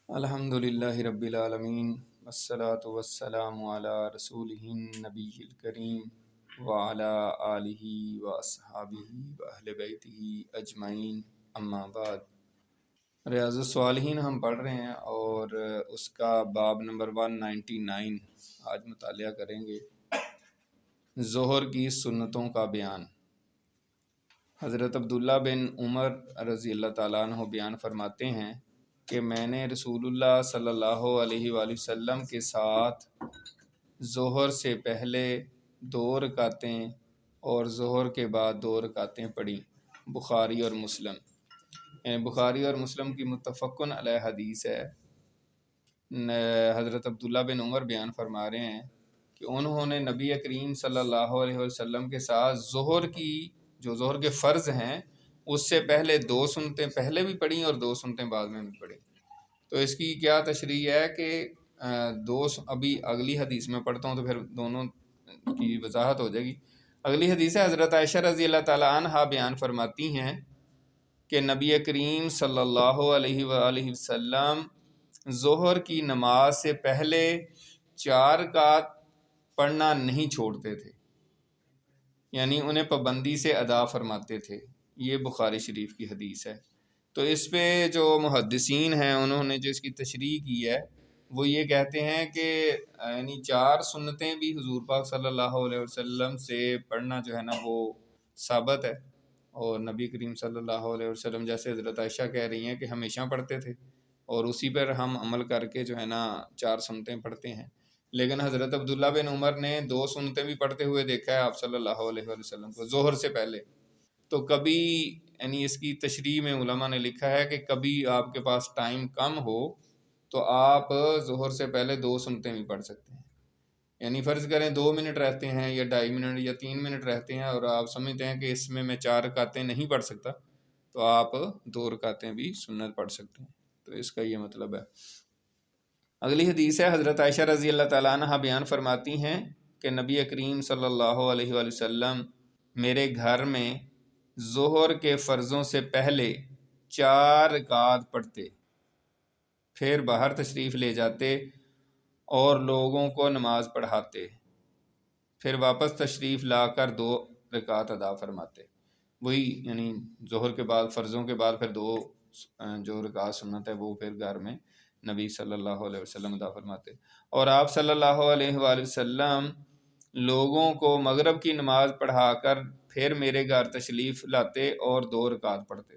الحمد للہ رب العالمین والصلاة والسلام علی رسولہ النبی الکریم وعلی آلہ واصحابہ واہل بیتہ اجمعین، اما بعد۔ ریاض الصالحین ہم پڑھ رہے ہیں اور اس کا باب نمبر 199 آج مطالعہ کریں گے۔ ظہر کی سنتوں کا بیان۔ حضرت عبداللہ بن عمر رضی اللہ تعالیٰ عنہ بیان فرماتے ہیں کہ میں نے رسول اللہ صلی اللہ علیہ وآلہ وسلم کے ساتھ ظہر سے پہلے 2 رکعتیں اور ظہر کے بعد 2 رکعتیں پڑھی۔ بخاری اور مسلم، یعنی بخاری اور مسلم کی متفقن علیہ حدیث ہے۔ حضرت عبداللہ بن عمر بیان فرما رہے ہیں کہ انہوں نے نبی کریم صلی اللہ علیہ وسلم کے ساتھ ظہر کے فرض ہیں اس سے پہلے 2 سنتیں پہلے بھی پڑھی اور 2 سنتیں بعد میں بھی پڑھی۔ تو اس کی کیا تشریح ہے کہ ابھی اگلی حدیث میں پڑھتا ہوں تو پھر دونوں کی وضاحت ہو جائے گی۔ اگلی حدیث ہے، حضرت عائشہ رضی اللہ تعالیٰ عنہا بیان فرماتی ہیں کہ نبی کریم صلی اللہ علیہ وآلہ وسلم ظہر کی نماز سے پہلے 4 رکعت پڑھنا نہیں چھوڑتے تھے، یعنی انہیں پابندی سے ادا فرماتے تھے۔ یہ بخاری شریف کی حدیث ہے۔ تو اس پہ جو محدثین ہیں انہوں نے جو اس کی تشریح کی ہے وہ یہ کہتے ہیں کہ یعنی 4 سنتیں بھی حضور پاک صلی اللہ علیہ وسلم سے پڑھنا جو ہے نا وہ ثابت ہے، اور نبی کریم صلی اللہ علیہ وسلم جیسے حضرت عائشہ کہہ رہی ہیں کہ ہمیشہ پڑھتے تھے اور اسی پر ہم عمل کر کے جو ہے نا 4 سنتیں پڑھتے ہیں۔ لیکن حضرت عبداللہ بن عمر نے 2 سنتیں بھی پڑھتے ہوئے دیکھا ہے آپ صلی اللہ علیہ وسلم کو ظہر سے پہلے۔ تو کبھی یعنی اس کی تشریح میں علماء نے لکھا ہے کہ کبھی آپ کے پاس ٹائم کم ہو تو آپ ظہر سے پہلے 2 سنتیں بھی پڑھ سکتے ہیں۔ یعنی فرض کریں 2 منٹ رہتے ہیں یا 2.5 منٹ یا 3 منٹ رہتے ہیں اور آپ سمجھتے ہیں کہ اس میں 4 رکعتیں نہیں پڑھ سکتا تو آپ 2 رکعتیں بھی سنت پڑھ سکتے ہیں۔ تو اس کا یہ مطلب ہے۔ اگلی حدیث ہے، حضرت عائشہ رضی اللہ تعالیٰ عنہ بیان فرماتی ہیں کہ نبی کریم صلی اللہ علیہ وآلہ وسلم میرے گھر میں ظہر کے فرضوں سے پہلے 4 رکعت پڑھتے، پھر باہر تشریف لے جاتے اور لوگوں کو نماز پڑھاتے، پھر واپس تشریف لا کر 2 رکعت ادا فرماتے۔ وہی یعنی ظہر کے بعد فرضوں کے بعد پھر 2 جو رکعت سنت ہے وہ پھر گھر میں نبی صلی اللہ علیہ وسلم ادا فرماتے۔ اور آپ صلی اللہ علیہ وآلہ وسلم لوگوں کو مغرب کی نماز پڑھا کر پھر میرے گھر تشریف لاتے اور 2 رکعت پڑھتے،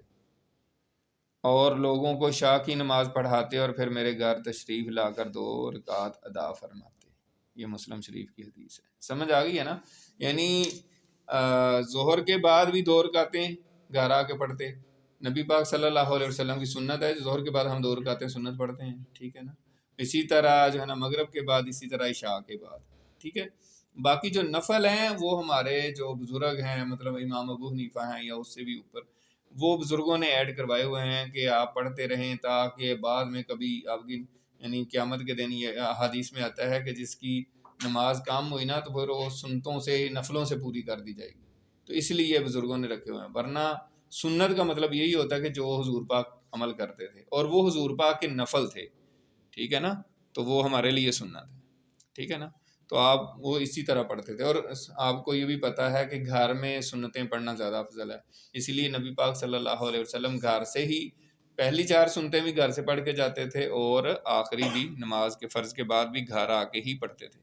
اور لوگوں کو عشاء کی نماز پڑھاتے اور پھر میرے گھر تشریف لا کر 2 رکعت ادا فرماتے۔ یہ مسلم شریف کی حدیث ہے۔ سمجھ آ گئی ہے نا؟ یعنی ظہر کے بعد بھی 2 رکعتیں گھر آ کے پڑھتے۔ نبی پاک صلی اللہ علیہ وسلم کی سنت ہے ظہر کے بعد ہم 2 رکعتیں سنت پڑھتے ہیں، ٹھیک ہے نا؟ اسی طرح جو ہے نا مغرب کے بعد، اسی طرح عشاء کے بعد، ٹھیک ہے۔ باقی جو نفل ہیں وہ ہمارے جو بزرگ ہیں، مطلب امام ابو حنیفہ ہیں یا اس سے بھی اوپر، وہ بزرگوں نے ایڈ کروائے ہوئے ہیں کہ آپ پڑھتے رہیں تاکہ بعد میں کبھی آپ کی یعنی قیامت کے دن یہ حدیث میں آتا ہے کہ جس کی نماز کام ہوئی نا تو پھر وہ سنتوں سے نفلوں سے پوری کر دی جائے گی۔ تو اس لیے یہ بزرگوں نے رکھے ہوئے ہیں، ورنہ سنت کا مطلب یہی ہوتا ہے کہ جو حضور پاک عمل کرتے تھے، اور وہ حضور پاک کے نفل تھے، ٹھیک ہے نا؟ تو وہ ہمارے لیے سنت ہے، ٹھیک ہے نا؟ تو آپ وہ اسی طرح پڑھتے تھے، اور آپ کو یہ بھی پتہ ہے کہ گھر میں سنتیں پڑھنا زیادہ افضل ہے۔ اسی لیے نبی پاک صلی اللہ علیہ وسلم گھر سے ہی پہلی 4 سنتیں بھی گھر سے پڑھ کے جاتے تھے اور آخری بھی نماز کے فرض کے بعد بھی گھر آ کے ہی پڑھتے تھے۔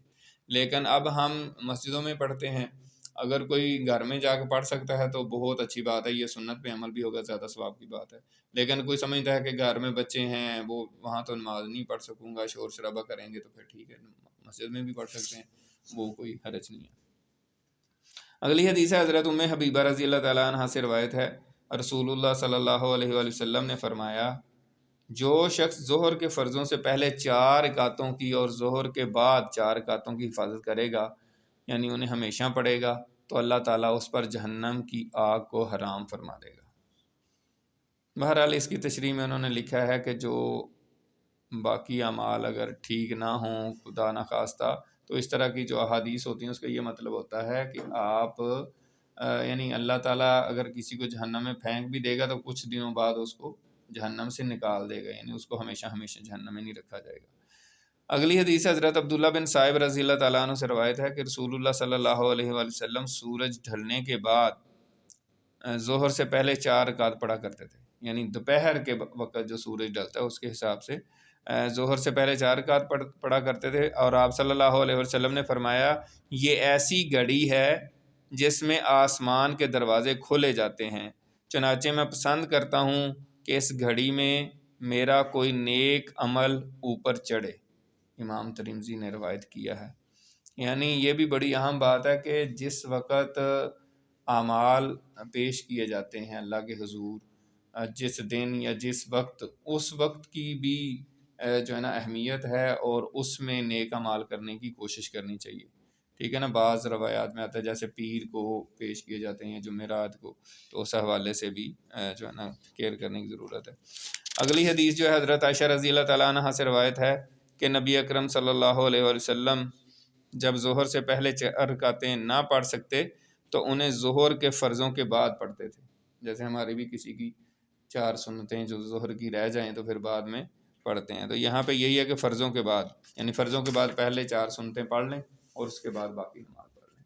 لیکن اب ہم مسجدوں میں پڑھتے ہیں، اگر کوئی گھر میں جا کے پڑھ سکتا ہے تو بہت اچھی بات ہے، یہ سنت پہ عمل بھی ہوگا، زیادہ ثواب کی بات ہے۔ لیکن کوئی سمجھتا ہے کہ گھر میں بچے ہیں، وہ وہاں تو نماز نہیں پڑھ سکوں گا، شور شرابہ کریں گے، تو پھر ٹھیک ہے مسجد میں بھی پڑھ سکتے ہیں، وہ کوئی حرج نہیں ہے۔ اگلی حدیث ہے، حضرت ام حبیبہ رضی اللہ تعالیٰ عنہ سے روایت ہے، رسول اللہ صلی اللہ علیہ وآلہ وسلم نے فرمایا، جو شخص ظہر کے فرضوں سے پہلے 4 رکعتوں کی اور ظہر کے بعد 4 رکعتوں کی حفاظت کرے گا، یعنی انہیں ہمیشہ پڑھے گا، تو اللہ تعالیٰ اس پر جہنم کی آگ کو حرام فرما دے گا۔ بہرحال اس کی تشریح میں انہوں نے لکھا ہے کہ جو باقی اعمال اگر ٹھیک نہ ہوں، خدا نخواستہ، تو اس طرح کی جو احادیث ہوتی ہیں اس کا یہ مطلب ہوتا ہے کہ آپ یعنی اللہ تعالیٰ اگر کسی کو جہنم میں پھینک بھی دے گا تو کچھ دنوں بعد اس کو جہنم سے نکال دے گا، یعنی اس کو ہمیشہ ہمیشہ جہنم میں نہیں رکھا جائے گا۔ اگلی حدیث حضرت عبداللہ بن صائب رضی اللہ تعالیٰ عنہ سے روایت ہے کہ رسول اللہ صلی اللہ علیہ وآلہ وسلم سورج ڈھلنے کے بعد ظہر سے پہلے 4 رکعت پڑھا کرتے تھے، یعنی دوپہر کے وقت جو سورج ڈھلتا ہے اس کے حساب سے ظہر سے پہلے 4 رکعت پڑھا کرتے تھے، اور آپ صلی اللہ علیہ وسلم نے فرمایا یہ ایسی گھڑی ہے جس میں آسمان کے دروازے کھولے جاتے ہیں، چنانچہ میں پسند کرتا ہوں کہ اس گھڑی میں میرا کوئی نیک عمل اوپر چڑھے۔ امام ترمذی نے روایت کیا ہے۔ یعنی یہ بھی بڑی اہم بات ہے کہ جس وقت اعمال پیش کیے جاتے ہیں اللہ کے حضور، جس دن یا جس وقت، اس وقت کی بھی جو ہے نا اہمیت ہے، اور اس میں نیک اعمال کرنے کی کوشش کرنی چاہیے، ٹھیک ہے نا۔ بعض روایات میں آتا ہے جیسے پیر کو پیش کیے جاتے ہیں جمعرات کو، تو اس حوالے سے بھی جو ہے نا کیئر کرنے کی ضرورت ہے۔ اگلی حدیث جو ہے حضرت عائشہ رضی اللہ تعالیٰ عنہ سے روایت ہے کہ نبی اکرم صلی اللہ علیہ وآلہ وسلم جب ظہر سے پہلے 4 رکعتیں نہ پڑھ سکتے تو انہیں ظہر کے فرضوں کے بعد پڑھتے تھے، جیسے ہماری بھی کسی کی 4 سنتیں جو ظہر کی رہ جائیں تو پھر بعد میں پڑھتے ہیں، تو یہاں پہ یہی ہے کہ فرضوں کے بعد، یعنی فرضوں کے بعد پہلے 4 سنتیں پڑھ لیں اور اس کے بعد باقی نماز پڑھ لیں۔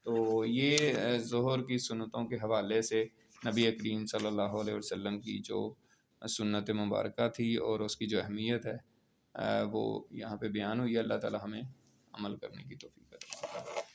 تو یہ ظہر کی سنتوں کے حوالے سے نبی کریم صلی اللہ علیہ وسلم کی جو سنت مبارکہ تھی اور اس کی جو اہمیت ہے وہ یہاں پہ بیان ہوئی۔ اللہ تعالی ہمیں عمل کرنے کی توفیق عطا فرمائے۔